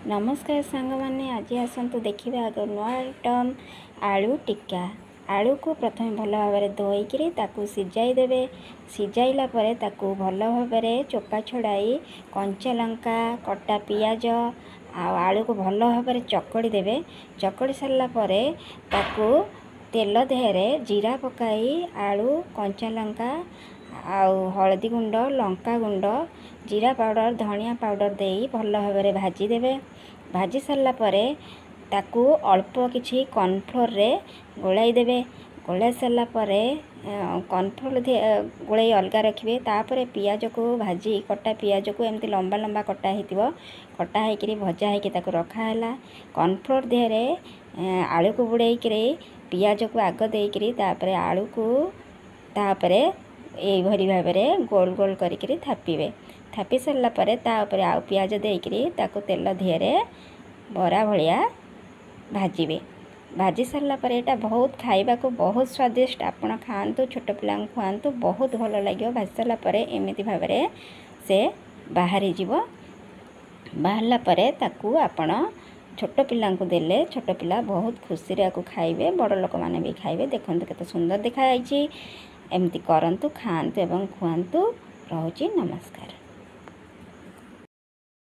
नमस्कार सांग माने आज आसतु देखा आग नुआ आइटम आलू टिक्का। आलू को प्रथम भल भाव धोईकरी ताकू सिजाई देबे। सिजाइला परे ताकू भल भाव चोपा छड़ाई कंचा लंका कटा पियाज आलू को भल भाव चकड़ी देबे। चकड़ी सारा परे ताकू तेल देहरे जीरा पकाई आलू कंचा लंका हलदी गुंड लंका गुंड जीरा पाउडर धनिया पाउडर दे भल भाव भाजी देबे। भाजी सारा परे ताकू अल्प किछि कॉर्नफ्लोर रे गोलाई देबे। गोलाई सारा परे कॉर्नफ्लोर गोलाई अलगा रखिबे। तापरे पियाज को भाजी कटा पियाज को एमती लंबा लंबा कटा हेतिबो कटा हेकरी भजा हेकि ताकू रखा हैला। कॉर्नफ्लोर देहरे आलू को बुड़ाई करे पियाज को आग देकरी तापरे आलू को तापरे एभरी भाव गोल गोल करिकरी थापिबे। थापी सारा परे तापरे आउ पियाज देकरी ताकू तेल दिहरे बरा भलिया भाजिबे। भाजी सारा परे एटा बहुत खाइबा को बहुत स्वादिष्ट आपण खाआंतु छोट पिला खुआंतु बहुत भल लागियो। भाजी सारा परे एमिति भाव से बाहरी जीवो। बाहरला परे ताकू आपण छोट पिला को देले छोट पिला बहुत खुशी रे खाइबे। बड़ लोक माने भी खाइबे। देखंतु केते सुंदर देखा जायछि। एमती करंतु खाआंतु एवं खुआंतु। रहुछि नमस्कार।